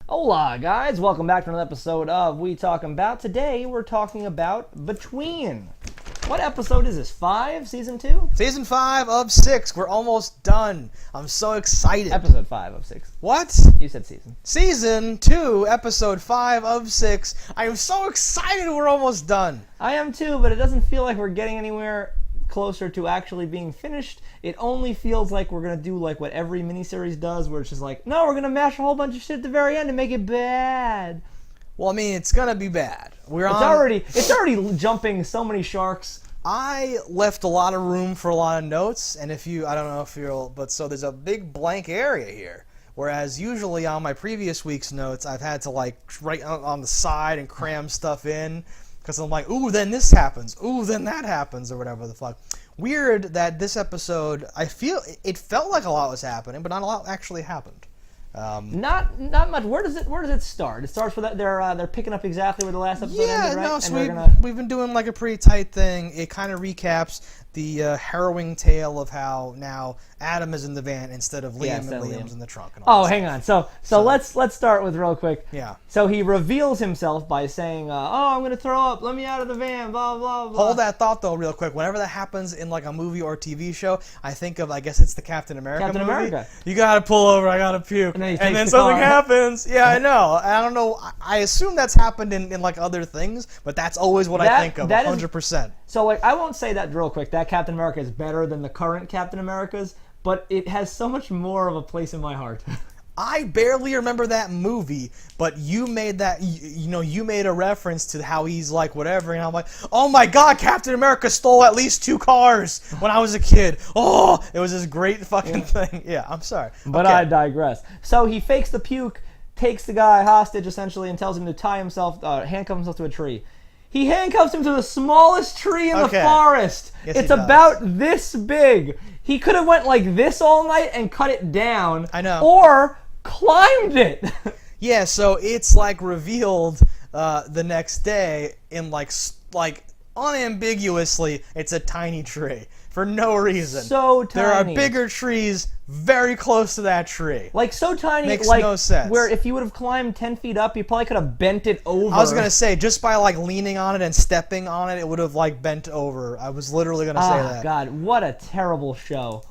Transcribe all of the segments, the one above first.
Hola, guys. Welcome back to another episode of We Talking About. Today, we're talking about Between. What episode is this? 5? Season 2? Season 5 of 6. We're almost done. I'm so excited. Episode 5 of 6. What? You said season. Season 2, episode 5 of 6. I am so excited we're almost done. I am too, but it doesn't feel like we're getting anywhere closer to actually being finished. It only feels like we're going to do like what every miniseries does, where it's just like, no, we're going to mash a whole bunch of shit at the very end and make it bad. Well, I mean, it's going to be bad. It's already jumping so many sharks. I left a lot of room for a lot of notes, and I don't know if you'll, but so there's a big blank area here. Whereas usually on my previous week's notes, I've had to like write on the side and cram stuff in, because I'm like, ooh, then this happens, ooh, then that happens, or whatever the fuck. Weird that this episode, it felt like a lot was happening, but not a lot actually happened. Not much. Where does it start? It starts with that they're picking up exactly where the last episode ended, right? No, so and we've been doing like a pretty tight thing. It kind of recaps the harrowing tale of how now Adam is in the van instead of Liam, and Liam's in the trunk. And all hang on. So let's start with real quick. Yeah. So he reveals himself by saying, I'm going to throw up. Let me out of the van, blah, blah, blah. Hold that thought, though, real quick. Whenever that happens in like a movie or TV show, I think of, I guess it's the Captain America movie. America. You got to pull over, I got to puke. And then something happens. Yeah, I know. I don't know. I assume that's happened in like other things, but that's always what I think of, 100%. So like, I won't say that real quick. That Captain America is better than the current Captain Americas, but it has so much more of a place in my heart. I barely remember that movie, but you made that, you made a reference to how he's like whatever, and I'm like, oh my god, Captain America stole at least 2 cars when I was a kid. Oh, it was this great fucking thing. Yeah, I'm sorry. But okay. I digress. So he fakes the puke, takes the guy hostage essentially, and tells him to tie himself, handcuff himself to a tree. He handcuffs him to the smallest tree in the forest. Yes, it's about this big. He could have went like this all night and cut it down. I know. Or climbed it. Yeah, so it's like revealed the next day in like unambiguously, it's a tiny tree for no reason. So tiny. There are bigger trees very close to that tree. Like so tiny, Makes like no sense. Where if you would have climbed 10 feet up, you probably could have bent it over. I was gonna say just by like leaning on it and stepping on it, it would have like bent over. I was literally gonna say that. Oh God, what a terrible show.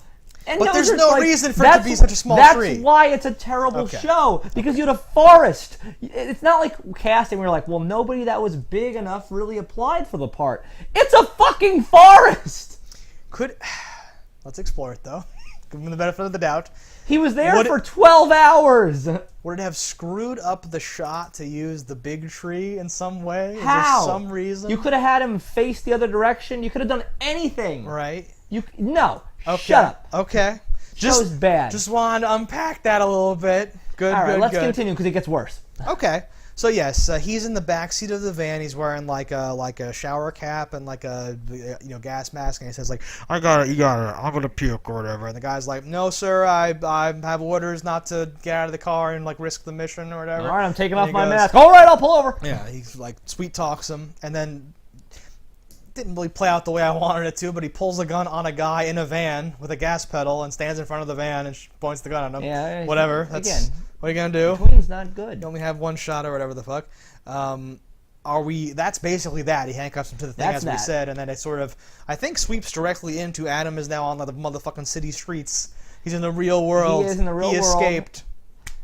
And but there's no reason for it to be such a small tree. That's why it's a terrible show, because you had a forest. It's not like casting where you're like, well, nobody that was big enough really applied for the part. It's a fucking forest! Let's explore it, though. Give him the benefit of the doubt. He was there for 12 hours! Would it have screwed up the shot to use the big tree in some way? How? Is there some reason? You could have had him face the other direction. You could have done anything. Right. No. Okay. Shut up. Okay. Show's bad. Just wanted to unpack that a little bit. Good, All right, good, let's good. continue because it gets worse. Okay. So yes, he's in the back seat of the van. He's wearing like a shower cap and like a gas mask, and he says like, "I got it, you got it. I'm gonna puke or whatever." And the guy's like, "No, sir, I have orders not to get out of the car and like risk the mission or whatever." All right, I'm taking off my mask. All right, I'll pull over. Yeah, he's like sweet talks him, and then didn't really play out the way I wanted it to, but he pulls a gun on a guy in a van with a gas pedal and stands in front of the van and points the gun at him. Yeah, whatever. What are you gonna do? Between's not good. You only have one shot or whatever the fuck. That's basically that. He handcuffs him to the thing, as we said, and then it sort of, I think, sweeps directly into Adam is now on the motherfucking city streets. He's in the real world. He is in the real world. He escaped.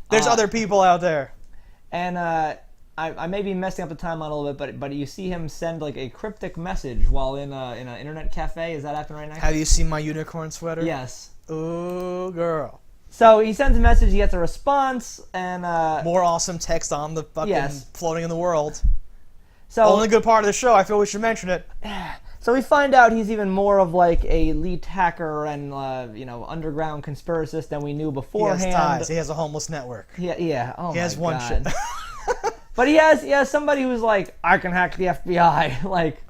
There's other people out there. And I may be messing up the timeline a little bit, but you see him send like a cryptic message while in an internet cafe. Is that happening right now? Have you seen my unicorn sweater? Yes. Ooh, girl. So he sends a message, he gets a response, and more awesome text on the fucking floating in the world. So only good part of the show. I feel we should mention it. So we find out he's even more of like a elite hacker and underground conspiracist than we knew beforehand. He has ties. He has a homeless network. Yeah. Oh my God. He has one shit. But he has somebody who's like, I can hack the FBI. Like,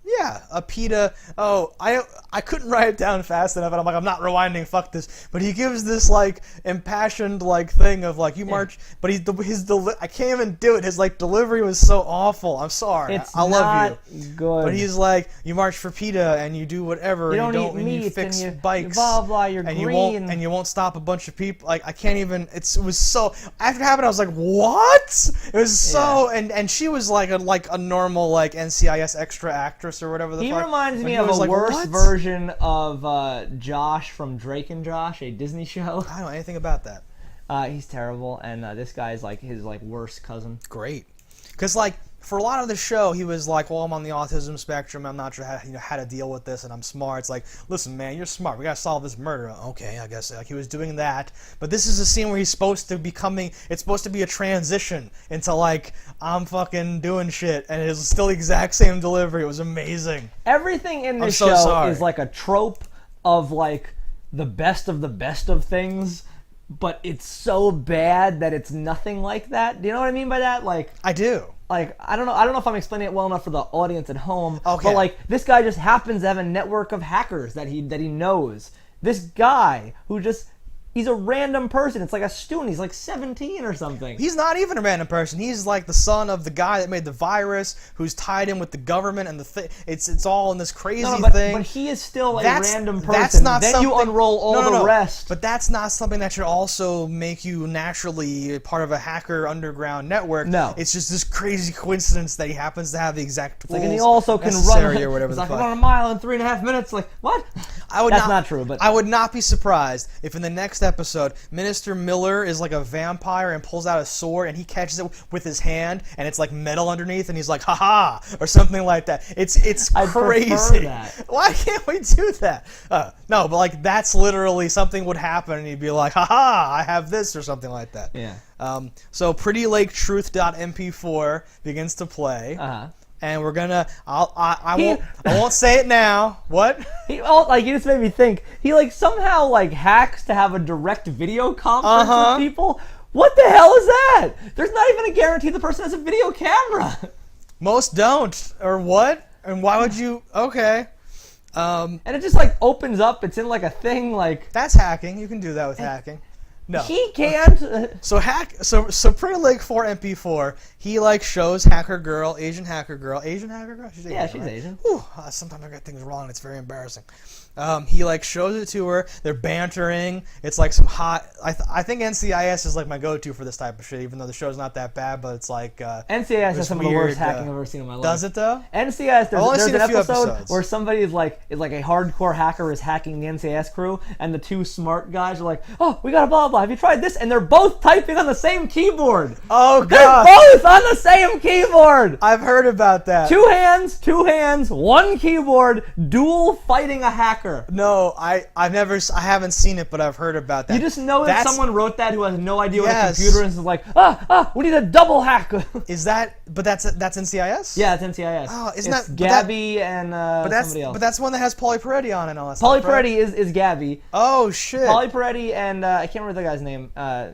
Yeah, a PETA. Oh, I couldn't write it down fast enough, and I'm like, I'm not rewinding. Fuck this. But he gives this like impassioned like thing of like you march, but I can't even do it. His like delivery was so awful. I'm sorry. I love you. Good. But he's like, you march for PETA and you do whatever. You don't and eat meat and you fix and bikes. Blah blah. You're and green. you won't stop a bunch of people. Like I can't even. It was so. After it happened, I was like, what? It was so. And she was like a normal like NCIS extra actress or whatever the fuck. He reminds me of a worse version of Josh from Drake and Josh, a Disney show. I don't know anything about that. He's terrible, and this guy's like his like worst cousin. Great, because like for a lot of the show, he was like, "Well, I'm on the autism spectrum. I'm not sure how to deal with this, and I'm smart." It's like, "Listen, man, you're smart. We gotta solve this murder." Okay, I guess like he was doing that, but this is a scene where he's supposed to becoming. It's supposed to be a transition into like I'm fucking doing shit, and it's still the exact same delivery. It was amazing. Everything in this show is like a trope of like the best of things. But it's so bad that it's nothing like that. Do you know what I mean by that? Like I do. Like I don't know if I'm explaining it well enough for the audience at home. Okay. But like this guy just happens to have a network of hackers that he knows. This guy who just he's a random person. It's like a student. He's like 17 or something. He's not even a random person. He's like the son of the guy that made the virus, who's tied in with the government and the thing. It's all in this crazy thing. But he is still a random person. That's not then you unroll all the rest. But that's not something that should also make you naturally part of a hacker underground network. No. It's just this crazy coincidence that he happens to have the exact tools and he also can necessary run or whatever. He's the like, fuck. run a mile in 3.5 minutes. Like what? That's not true. But I would not be surprised if in the next episode, Minister Miller is like a vampire and pulls out a sword and he catches it with his hand and it's like metal underneath and he's like, haha, or something like that. It's crazy. That. Why can't we do that? No, but like that's literally something would happen and he'd be like, haha, I have this or something like that. Yeah. So PrettyLakeTruth.mp4 begins to play. Uh-huh. And we're gonna. I won't say it now. What? He just made me think. He like somehow like hacks to have a direct video conference with people. What the hell is that? There's not even a guarantee the person has a video camera. Most don't. Or what? And why would you? Okay. And it just like opens up. It's in like a thing like. That's hacking. You can do that with hacking. No. He can't. So Pretty Lake 4 MP4, he like shows Asian hacker girl? She's Asian, Yeah, she's right? Asian. Whew, sometimes I get things wrong. It's very embarrassing. He like shows it to her. They're bantering. It's like some hot. I think NCIS is like my go-to for this type of shit. Even though the show's not that bad, but it's like NCIS has some of the worst hacking I've ever seen in my life. Does it though? NCIS. There's an episode episodes where somebody is like a hardcore hacker is hacking the NCIS crew, and the two smart guys are like, "Oh, we got a blah blah. Have you tried this?" And they're both typing on the same keyboard. Oh god! They're both on the same keyboard. I've heard about that. Two hands, one keyboard, dual fighting a hacker. No, I haven't seen it, but I've heard about that. You just know that someone wrote that who has no idea what a Yes. computer is like, we need a double hack. Is that? But that's NCIS. Yeah, it's NCIS. Oh, isn't it's that Gabby and somebody else? But that's one that has Pauly Peretti on it and all that Pauly stuff, right? Peretti is Gabby. Oh shit. Pauly Peretti and I can't remember the guy's name. The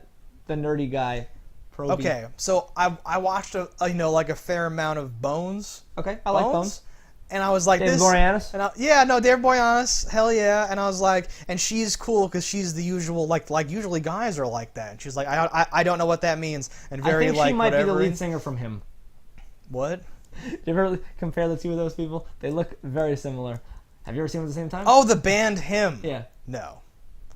nerdy guy. Proby. Okay, so I watched a fair amount of Bones. Okay, I like Bones. And I was like, David Boreanaz? David Boreanaz, hell yeah. And I was like, and she's cool because she's the usual, like usually guys are like that. And she's like, I don't know what that means. And very I think like she might whatever. be the lead singer from Him. What? Do you ever compare the two of those people? They look very similar. Have you ever seen them at the same time? Oh, the band Him. Yeah. No.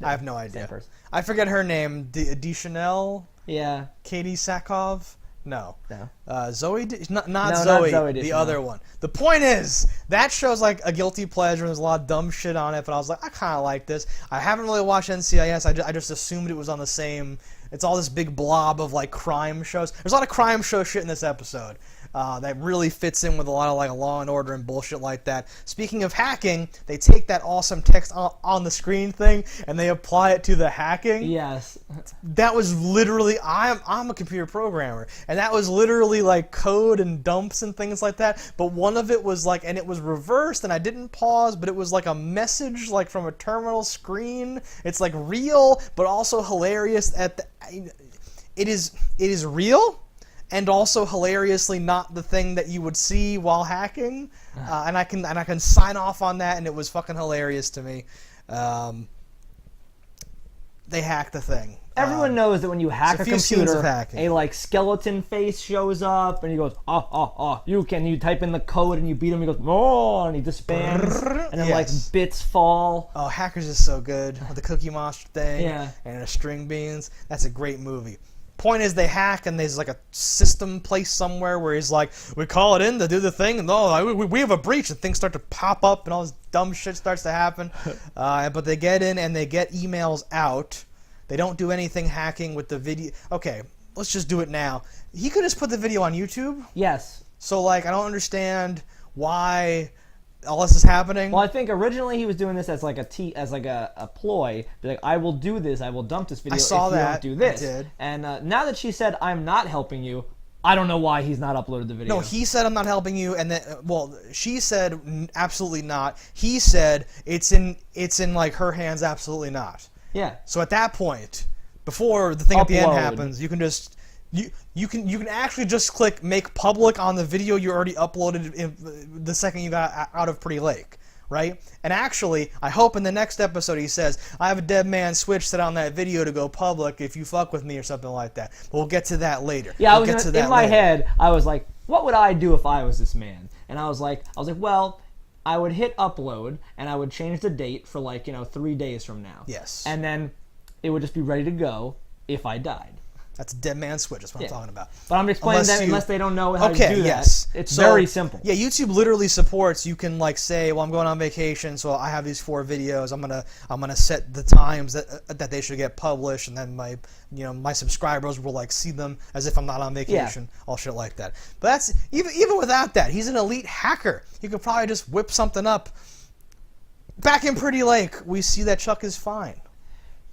I have no idea. Same person. I forget her name. Deschanel? Yeah. Katie Sackhoff? No. No. Zoe? Not No, Zoe. not Zoe the Deschanel. other one. The point is, that show's like a guilty pleasure. There's a lot of dumb shit on it, but I was like, I kind of like this. I haven't really watched NCIS. I just assumed it was on the same. It's all this big blob of like crime shows. There's a lot of crime show shit in this episode. That really fits in with a lot of like Law and Order and bullshit like that. Speaking of hacking, they take that awesome text on the screen thing and they apply it to the hacking. Yes. That was literally I'm a computer programmer, and that was literally like code and dumps and things like that. But one of it was like, and it was reversed, and I didn't pause, but it was like a message like from a terminal screen. It's like real, but also hilarious. It is real. and also hilariously not the thing that you would see while hacking. And I can sign off on that, and it was fucking hilarious to me. They hacked the thing. Everyone knows that when you hack a scenes of computer, hacking. a like skeleton face shows up, and he goes, you type in the code, and you beat him. He goes, oh, and he disbands, and then like bits fall. Oh, Hackers is so good with the Cookie Monster thing, Yeah. and the string beans. That's a great movie. Point is, they hack, and there's like a system place somewhere where he's like, we call it in to do the thing, and we have a breach, and things start to pop up, and all this dumb shit starts to happen. But they get in, and they get emails out. They don't do anything hacking with the video. Okay, let's just do it now. He could just put the video on YouTube. Yes. So, like, I don't understand why all this is happening. Well, I think originally he was doing this as like a ploy. Be like, I will do this. I will dump this video I saw if that. you don't do this. I did. And now that she said, I'm not helping you, I don't know why he's not uploaded the video. No, he said I'm not helping you, and then she said absolutely not. He said it's in like her hands, absolutely not. Yeah. So at that point, before the thing at the end Upload. happens, you can just you can actually just click make public on the video you already uploaded the second you got out of Pretty Lake, right? And actually, I hope in the next episode he says, I have a dead man switch set on that video to go public if you fuck with me or something like that. But we'll get to that later. Yeah, we'll in my head, I was like, what would I do if I was this man? And I was like, well, I would hit upload, and I would change the date for 3 days from now. Yes. And then it would just be ready to go if I died. That's a dead man switch. That's what I'm talking about. But I'm explaining that unless they don't know how to do yes. that. It's So, very simple. Yeah, YouTube literally supports. You can say, well, I'm going on vacation, so I have these 4 videos. I'm gonna set the times that they should get published, and then my subscribers will see them as if I'm not on vacation. Yeah. All shit like that. But that's even without that, he's an elite hacker. He could probably just whip something up. Back in Pretty Lake, we see that Chuck is fine.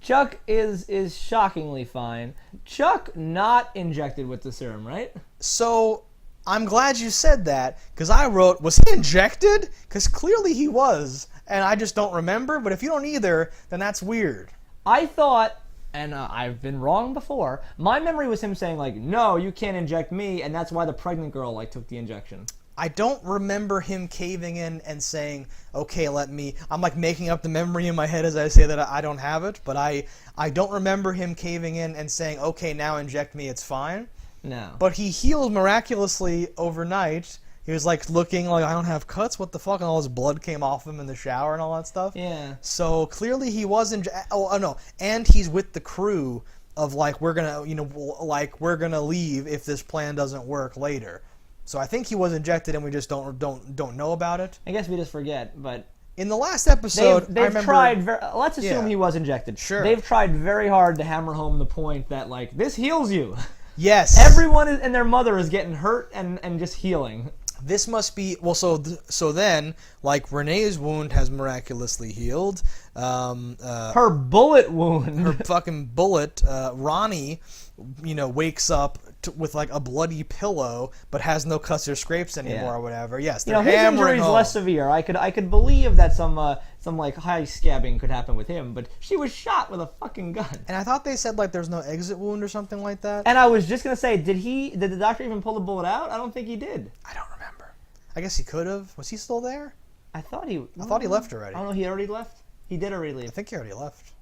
Chuck is shockingly fine. Chuck not injected with the serum, right? So I'm glad you said that, because I wrote, was he injected? Because clearly he was, and I just don't remember. But if you don't either, then that's weird. I thought, and I've been wrong before, my memory was him saying, no, you can't inject me, and that's why the pregnant girl, took the injection. I don't remember him caving in and saying, okay, let me... I'm making up the memory in my head as I say that I don't have it, but I don't remember him caving in and saying, okay, now inject me, it's fine. No. But he healed miraculously overnight. He was looking I don't have cuts, what the fuck, and all his blood came off him in the shower and all that stuff. Yeah. So clearly he was no, and he's with the crew of we're gonna leave if this plan doesn't work later. So I think he was injected, and we just don't know about it. I guess we just forget, but in the last episode, they've tried. Let's assume he was injected. Sure. They've tried very hard to hammer home the point that this heals you. Yes. Everyone and their mother is getting hurt and just healing. This must be so then Renee's wound has miraculously healed. Her bullet wound. Her fucking bullet. Ronnie, wakes up with a bloody pillow, but has no cuts or scrapes anymore or whatever. Yes, they're his injury's home. less severe. I could believe that some high scabbing could happen with him, but she was shot with a fucking gun. And I thought they said there's no exit wound or something like that. And I was just gonna say, did the doctor even pull the bullet out? I don't think he did. I don't remember. I guess he could have. Was he still there? I thought he left already. I don't know. He already left. He did already leave. I think he already left.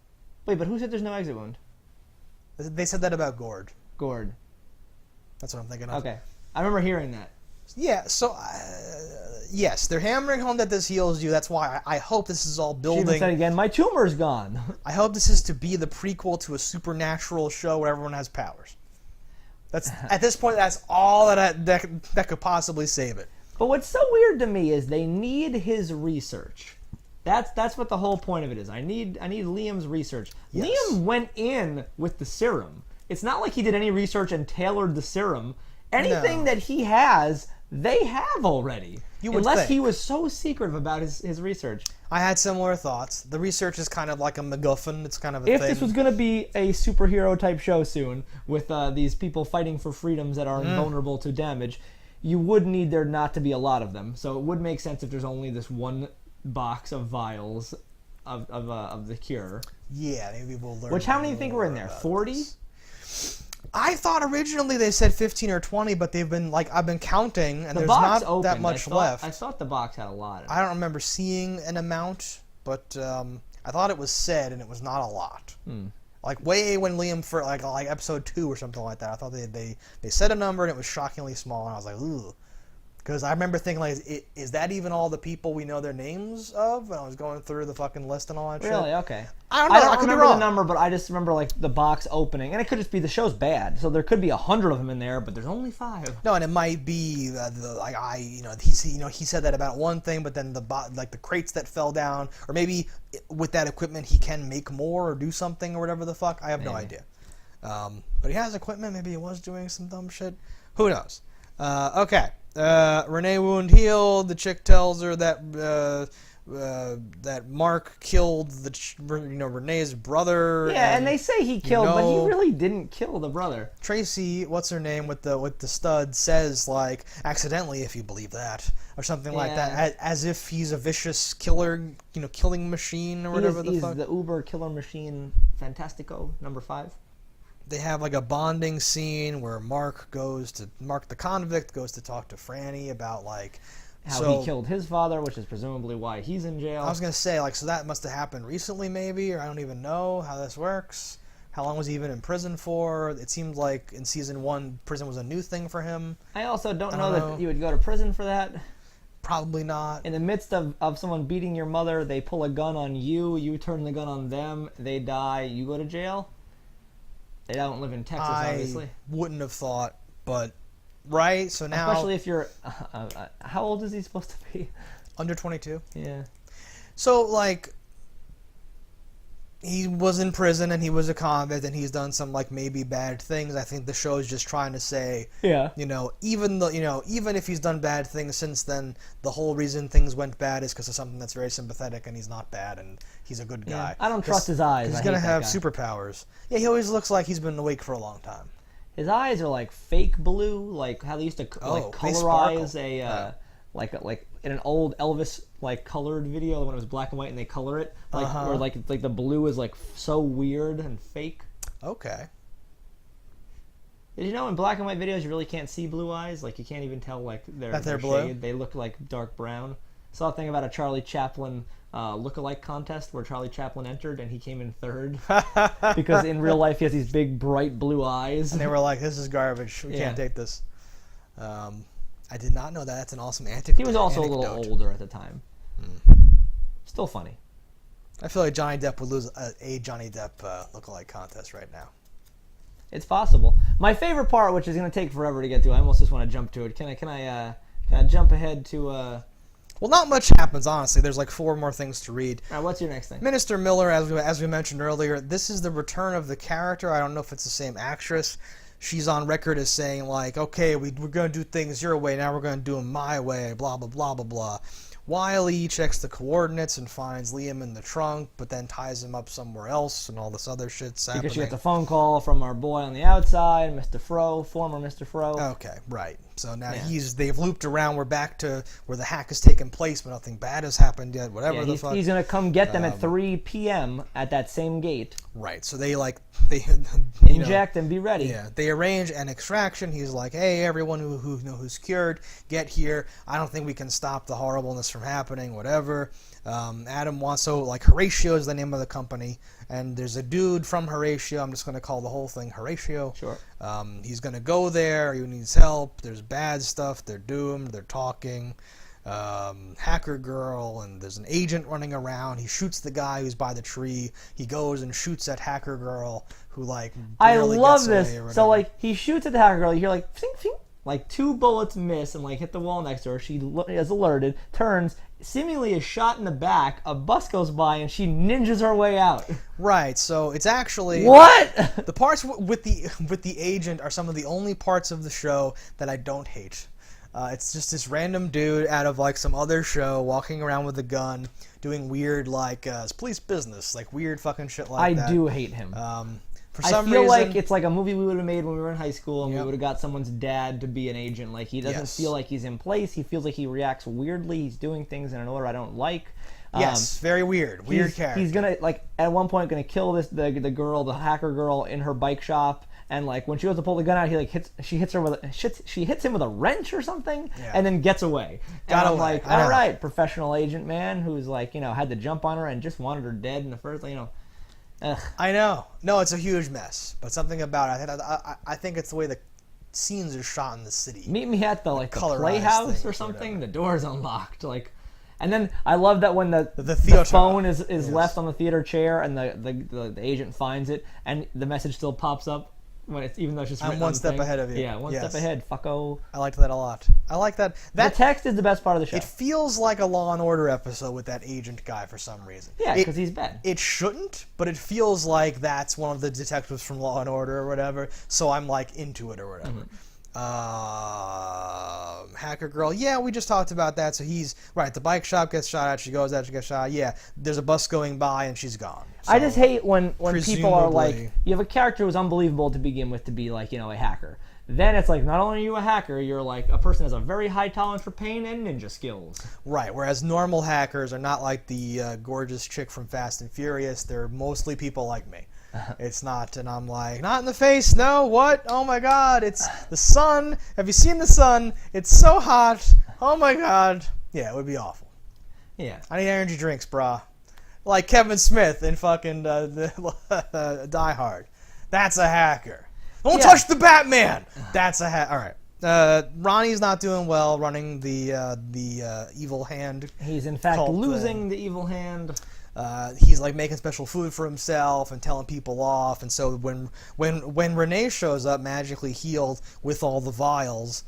Wait, but who said there's no exit wound? They said that about Gord. Gord. That's what I'm thinking of. Okay. I remember hearing that. Yeah, so, yes, they're hammering home that this heals you. That's why I hope this is all building. She even said again, my tumor's gone. I hope this is to be the prequel to a supernatural show where everyone has powers. That's at this point, that's all that could possibly save it. But what's so weird to me is they need his research. That's what the whole point of it is. I need Liam's research. Yes. Liam went in with the serum. It's not like he did any research and tailored the serum. Anything that he has, they have already. Unless he was so secretive about his research. I had similar thoughts. The research is kind of like a MacGuffin. It's kind of a thing. If this was going to be a superhero type show soon, with these people fighting for freedoms that are invulnerable to damage, you would need there not to be a lot of them. So it would make sense if there's only this one box of vials of the cure. Yeah, maybe we'll learn. Which, how many do you think were in there? 40? I thought originally they said 15 or 20, but they've been like I've been counting, and The there's box not opened. that much left. I thought the box had a lot. I don't remember seeing an amount, but I thought it was said, and it was not a lot. Like way when Liam for like episode 2 or something like that, I thought they said a number and it was shockingly small, and I was like, ooh. Because I remember thinking, like, is that even all the people we know their names of? And I was going through the fucking list and all that shit. Really? Okay. I don't know. I could be remember wrong. the number, but I just remember like the box opening, and it could just be the show's bad. So there could be 100 of them in there, but there's only 5. No, and it might be he said that about one thing, but then the crates that fell down, or maybe with that equipment he can make more or do something or whatever the fuck. I have no idea. But he has equipment. Maybe he was doing some dumb shit. Who knows? Okay. Renee wound healed. The chick tells her that that Mark killed Renee's brother. Yeah, and they say he killed, but he really didn't kill the brother. Tracy, what's her name with the stud, says like accidentally, if you believe that, or something like that, as if he's a vicious killer, killing machine or whatever the fuck. He's the Uber killer machine, Fantastico, number 5. They have like a bonding scene where Mark the convict goes to talk to Franny about like how he killed his father, which is presumably why he's in jail. I was gonna say so that must have happened recently, maybe, or I don't even know how this works. How long was he even in prison for? It seemed like in season 1, prison was a new thing for him. I also don't know that you would go to prison for that. Probably not. In the midst of someone beating your mother, they pull a gun on you. You turn the gun on them. They die. You go to jail. They don't live in Texas, obviously. I wouldn't have thought, but right. So now, especially if you're, how old is he supposed to be? Under 22. Yeah. So like, he was in prison and he was a convict and he's done some like maybe bad things. I think the show is just trying to say, even if he's done bad things since then, the whole reason things went bad is because of something that's very sympathetic, and he's not bad and he's a good guy. I don't trust his eyes. He's gonna have superpowers. Yeah, he always looks like he's been awake for a long time. His eyes are like fake blue, like how they used to colorize like in an old Elvis like colored video when it was black and white and they color it where like the blue is like so weird and fake. Okay. Did you know in black and white videos you really can't see blue eyes? Like you can't even tell like they're blue. Shade. They look like dark brown. Saw a thing about a Charlie Chaplin look-alike contest where Charlie Chaplin entered and he came in 3rd because in real life he has these big bright blue eyes. And they were like, "This is garbage. We can't take this." I did not know that. That's an awesome anecdote. He was also a little older at the time. Still funny. I feel like Johnny Depp would lose a Johnny Depp look-alike contest right now. It's possible. My favorite part, which is going to take forever to get to, I almost just want to jump to it. Can I jump ahead to? Well, not much happens, honestly. There's like 4 more things to read. All right, what's your next thing? Minister Miller, as we mentioned earlier, this is the return of the character. I don't know if it's the same actress. She's on record as saying, like, okay, we're going to do things your way, now we're going to do them my way, blah, blah, blah, blah, blah. Wiley checks the coordinates and finds Liam in the trunk, but then ties him up somewhere else, and all this other shit's happening. Because she gets a phone call from our boy on the outside, Mr. Fro, former Mr. Fro. Okay, right. So now they've looped around. We're back to where the hack has taken place, but nothing bad has happened yet. Whatever the fuck. He's gonna come get them at 3 p.m. at that same gate. Right. So they inject and be ready. Yeah. They arrange an extraction. He's like, "Hey, everyone who's cured, get here. I don't think we can stop the horribleness from happening. Whatever." Adam wants Horatio is the name of the company, and there's a dude from Horatio. I'm just going to call the whole thing Horatio. Sure. He's going to go there. He needs help. There's bad stuff. They're doomed. They're talking. Hacker girl, and there's an agent running around. He shoots the guy who's by the tree. He goes and shoots at Hacker girl, who I love this. So he shoots at the Hacker girl. You hear fing, fing, 2 bullets miss and hit the wall next to her. She is alerted, turns, seemingly is shot in the back. A bus goes by and she ninjas her way out. Right. So it's actually what the parts with the agent are some of the only parts of the show that I don't hate. It's just this random dude out of some other show walking around with a gun, doing weird police business, weird fucking shit like that. I do hate him. For some I feel reason, like it's like a movie we would have made when we were in high school, and we would have got someone's dad to be an agent. He doesn't feel like he's in place. He feels like he reacts weirdly. He's doing things in an order I don't like. Yes, very weird. Weird character. He's gonna at one point gonna kill the girl, the hacker girl, in her bike shop, and like when she goes to pull the gun out, she hits him with a wrench or something, and then gets away. And I'm like, all right, professional agent man who's like, had to jump on her and just wanted her dead in the first, Ugh. I know. No, it's a huge mess, but something about it. I think it's the way the scenes are shot in the city. Meet me at the playhouse or something. The door's unlocked, and then I love that when the phone is left on the theater chair and the agent finds it and the message still pops up when even though it's just I'm one step ahead of you. Yeah, one step ahead, fucko. I liked that a lot. I like that. The text is the best part of the show. It feels like a Law and Order episode with that agent guy for some reason. Yeah, because he's bad. It shouldn't, but it feels like that's one of the detectives from Law and Order or whatever. So I'm like into it or whatever. Hacker girl, yeah, we just talked about that. So he's right. The bike shop gets shot at. She goes out. She gets shot. Yeah, there's a bus going by and she's gone. So, I just hate when people are like, you have a character who's unbelievable to begin with to be like, a hacker. Then it's like, not only are you a hacker, you're like a person who has a very high tolerance for pain and ninja skills. Right, whereas normal hackers are not like the gorgeous chick from Fast and Furious. They're mostly people like me. It's not, and I'm like, not in the face, no, what? Oh my god, it's the sun. Have you seen the sun? It's so hot. Oh my god. Yeah, it would be awful. Yeah. I need energy drinks, brah. Like Kevin Smith in fucking Die Hard. That's a hacker. Don't touch the Batman! That's a hacker. Alright. Ronnie's not doing well running the evil hand. He's in fact losing the evil hand. He's like making special food for himself and telling people off, and so when Renee shows up magically healed with all the vials,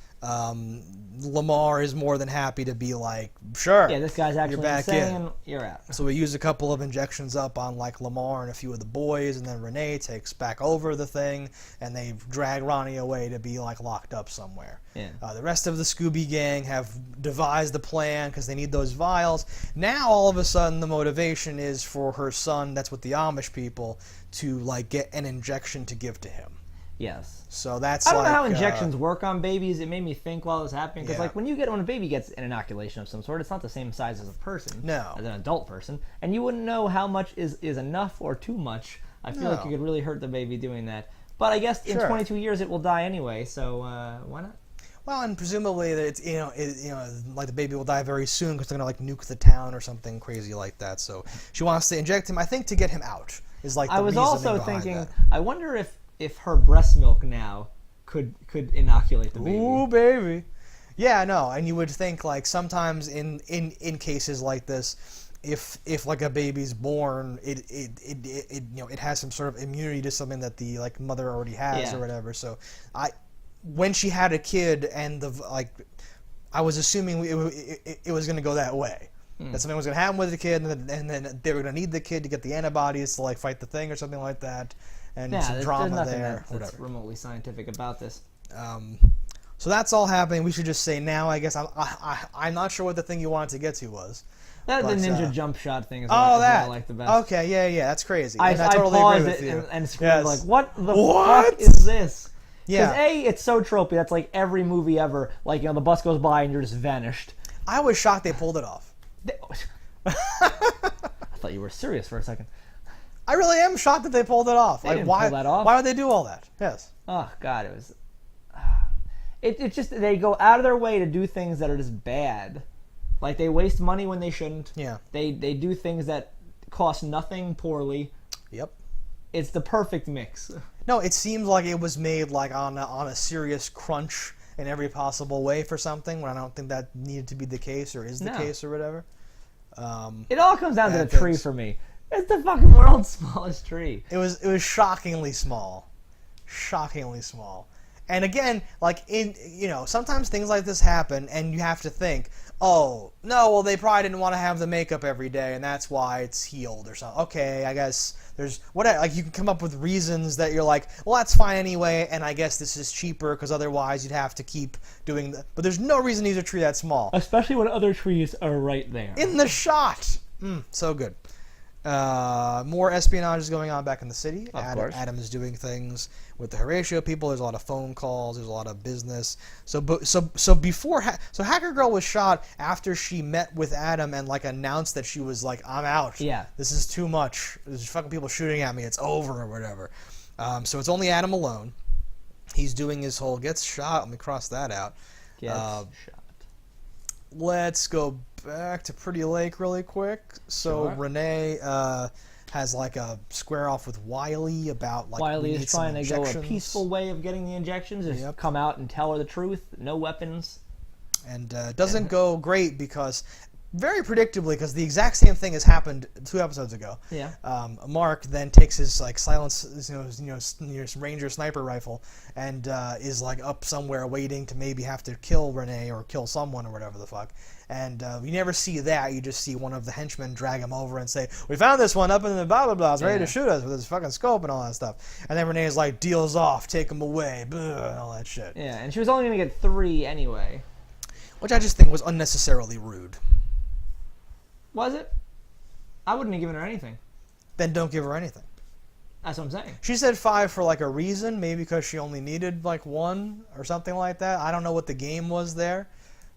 Lamar is more than happy to be like, sure, yeah, this guy's actually insane. You're out. So we use a couple of injections up on like Lamar and a few of the boys, and then Renee takes back over the thing, and they drag Ronnie away to be like locked up somewhere. Yeah. The rest of the Scooby gang have devised a plan because they need those vials. Now all of a sudden the motivation is for her son, that's with the Amish people, to like get an injection to give to him. Yes. So that's I don't know how injections work on babies. It made me think while it was happening because Yeah. like when a baby gets an inoculation of some sort, it's not the same size as a person, No. as an adult person, and you wouldn't know how much is enough or too much. I feel like you could really hurt the baby doing that. But I guess in 22 years it will die anyway, so why not? Well, and presumably that it's like the baby will die very soon because they're gonna like nuke the town or something crazy like that. So she wants to inject him, I think, to get him out. Is like the I was reasoning also behind thinking, that. I wonder if her breast milk now could inoculate the baby. Ooh, baby. Yeah, no, and you would think like sometimes in cases like this, if like a baby's born, it has some sort of immunity to something that the like mother already has or whatever. So when she had a kid and I was assuming it was going to go that way. That something was going to happen with the kid, and then they were going to need the kid to get the antibodies to like fight the thing or something like that. And some drama there's there. nothing that's remotely scientific about this. So that's all happening. We should just say now. I guess I'm not sure what the thing you wanted to get to was. The ninja jump shot thing is what that I like the best. Okay, yeah, that's crazy. I totally paused agree with you. and screamed like, "What the What? fuck is this?" Yeah. Because it's so tropey. That's like every movie ever. Like the bus goes by and you're just vanished. I was shocked they pulled it off. I thought you were serious for a second. I really am shocked that they pulled it off. They didn't pull that off. Why would they do all that? Yes. Oh God, it was. It's just they go out of their way to do things that are just bad. Like they waste money when they shouldn't. Yeah. They do things that cost nothing poorly. Yep. It's the perfect mix. No, it seems like it was made like on a serious crunch in every possible way for something, when I don't think that needed to be the case or is the case or whatever. It all comes down to the tree for me. It's the fucking world's smallest tree. It was shockingly small. Shockingly small. And again, like sometimes things like this happen and you have to think, oh, no, well, they probably didn't want to have the makeup every day and that's why it's healed or something. Okay, I guess there's like you can come up with reasons that you're like, well, that's fine anyway, and I guess this is cheaper because otherwise you'd have to keep doing but there's no reason to use a tree that small. Especially when other trees are right there. In the shot. So good. More espionage is going on back in the city. Of course. Adam is doing things with the Horatio people. There's a lot of phone calls. There's a lot of business. So Hacker Girl was shot after she met with Adam and like announced that she was like, I'm out. Yeah. This is too much. There's fucking people shooting at me. It's over or whatever. So it's only Adam alone. He's doing his whole gets shot. Let me cross that out. Gets shot. Let's go back to Pretty Lake really quick. So Sure. Renee has like a square off with Wiley about like Wiley we is need some trying to go a injections. peaceful way of getting the injections. Just come out and tell her the truth. No weapons. And it doesn't go great because, very predictably, because the exact same thing has happened 2 episodes ago. Yeah. Mark then takes his like Ranger sniper rifle and is like up somewhere waiting to maybe have to kill Renee or kill someone or whatever the fuck. And you never see that. You just see one of the henchmen drag him over and say, "We found this one up in the blah blah blah. It's ready to shoot us with his fucking scope and all that stuff." And then Renee's like, "Deals off, take him away," and all that shit. Yeah, and she was only gonna get 3 anyway. Which I just think was unnecessarily rude. Was it? I wouldn't have given her anything. Then don't give her anything. That's what I'm saying. She said 5 for like a reason, maybe because she only needed like 1 or something like that. I don't know what the game was there,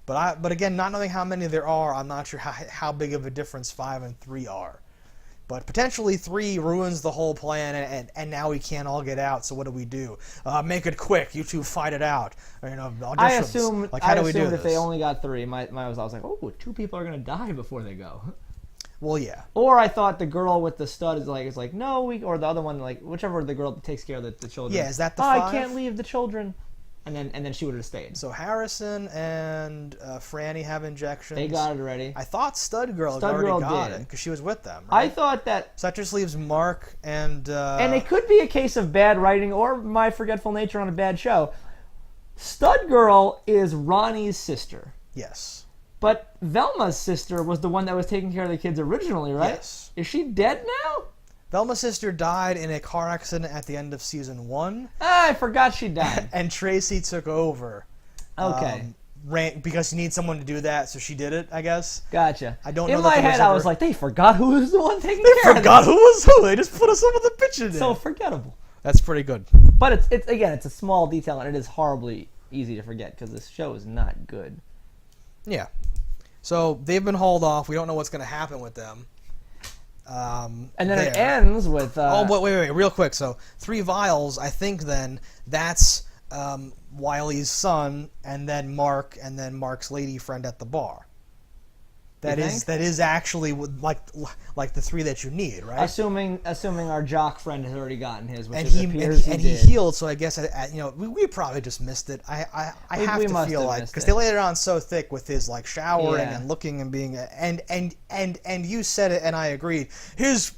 but again, not knowing how many there are, I'm not sure how big of a difference 5 and 3 are. But potentially 3 ruins the whole plan, and now we can't all get out. So what do? Make it quick. You two fight it out. Or, auditions. I assume. Like, how do we do if this? they only got 3, I was like, oh, 2 people are gonna die before they go. Well, yeah. Or I thought the girl with the stud is like no, or the other one, like whichever the girl that takes care of the children. Yeah, is that the 5? five? I can't leave the children. And then she would have stayed. So Harrison and Franny have injections. They got it already. I thought Stud Girl Stud already Girl got did. it because she was with them. Right? I thought that. So that just leaves Mark and. And it could be a case of bad writing or my forgetful nature on a bad show. Stud Girl is Ronnie's sister. Yes. But Velma's sister was the one that was taking care of the kids originally, right? Yes. Is she dead now? Velma's sister died in a car accident at the end of season 1. Ah, I forgot she died. And Tracy took over. Okay. Because you need someone to do that, so she did it, I guess. Gotcha. I don't know In that my there was head, I ever- was like, they forgot who was the one taking care of Forgot them. who was who. They just put us up with the picture there. So forgettable. That's pretty good. But it's again, it's a small detail, and it is horribly easy to forget because this show is not good. Yeah. So they've been hauled off. We don't know what's going to happen with them. And then it there. ends with. Oh, wait, real quick. So 3 vials, I think then that's Wiley's son, and then Mark, and then Mark's lady friend at the bar. That is actually like the 3 that you need, right? Assuming our jock friend has already gotten his, which And it he appears and he he did. healed, so I guess we probably just missed it. I have We to must feel have like missed because it. they laid it on so thick with his like showering Yeah. and looking and being and you said it and I agreed. He's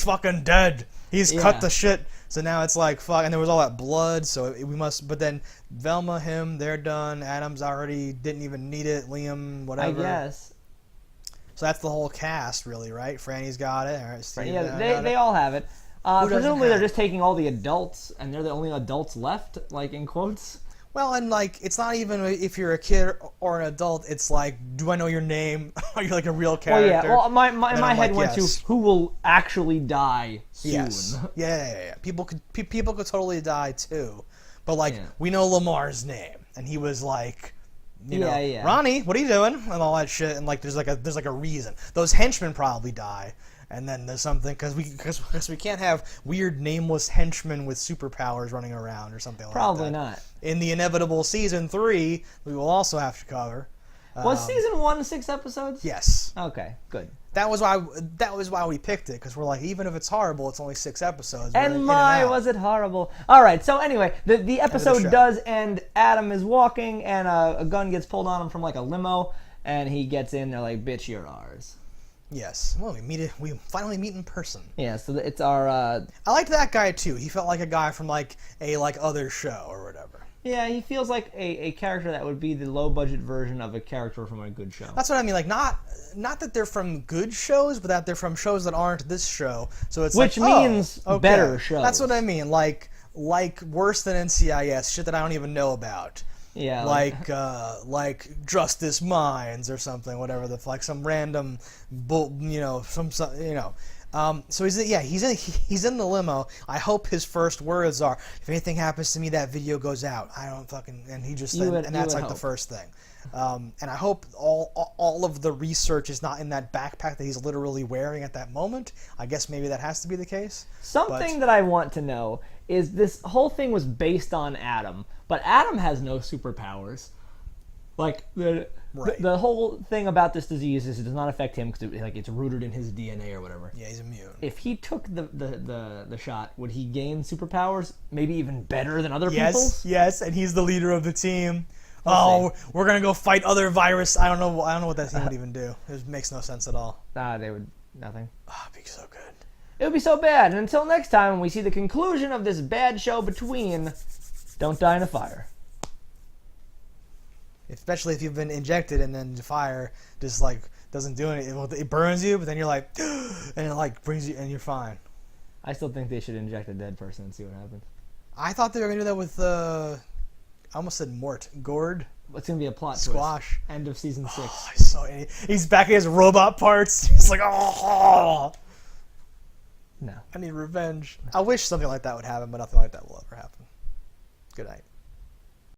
fucking dead. He's cut the shit. So now it's like fuck, and there was all that blood. So we must. But then Velma, him, they're done. Adam's already didn't even need it. Liam, whatever. I guess. So that's the whole cast, really, right? Franny's got it. All right, Steve, Yeah, got they it. all have it. doesn't Presumably they're have it? just taking all the adults, and they're the only adults left, like in quotes. Well, and like, it's not even if you're a kid or an adult. It's like, do I know your name? Are you like a real Well, character? yeah. Well, my Then my I'm head like, went yes. to who will actually die soon. Yes. Yeah. People could totally die too, but like Yeah. we know Lamar's name, and he was like, you know, Yeah. Ronnie, what are you doing? And all that shit, and like there's like a reason. Those henchmen probably die, and then there's something because we can't have weird nameless henchmen with superpowers running around or something like that. Probably not. In the inevitable season 3, we will also have to cover. Was season 1 6 episodes? Yes. Okay, good. That was why we picked it, because we're like, even if it's horrible, it's only 6 episodes. We're in And my, out. was it horrible. All right, so anyway, the episode show. does end. Adam is walking, and a gun gets pulled on him from like a limo, and he gets in. They're like, bitch, you're ours. Yes. Well, we finally meet in person. Yeah, so it's our... I liked that guy, too. He felt like a guy from like a other show or whatever. Yeah, he feels like a character that would be the low-budget version of a character from a good show. That's what I mean. Like, not that they're from good shows, but that they're from shows that aren't this show. So it's Which means better shows. That's what I mean. Like worse than NCIS, shit that I don't even know about. Yeah. Like Justice Minds or something, whatever the like some random some So he's in the limo. I hope his first words are, "If anything happens to me, that video goes out." I don't fucking, and he just and that's like the first thing. And I hope all of the research is not in that backpack that he's literally wearing at that moment. I guess maybe that has to be the case. Something that I want to know is this whole thing was based on Adam, but Adam has no superpowers. Like the whole thing about this disease is it does not affect him because it's rooted in his DNA or whatever. Yeah, he's immune. If he took the shot, would he gain superpowers? Maybe even better than other people's? Yes, and he's the leader of the team. We're gonna go fight other virus. I don't know what that team would even do. It makes no sense at all. They would nothing. It'd be so good. It would be so bad. And until next time, when we see the conclusion of this bad show Between, don't die in a fire. Especially if you've been injected and then the fire just like doesn't do anything. It burns you, but then you're like, and it like brings you, and you're fine. I still think they should inject a dead person and see what happens. I thought they were gonna do that with I almost said Gord. It's gonna be a plot Squash. twist. End of season 6. Oh, he's back in his robot parts. He's like, oh. No. I need revenge. I wish something like that would happen, but nothing like that will ever happen. Good night.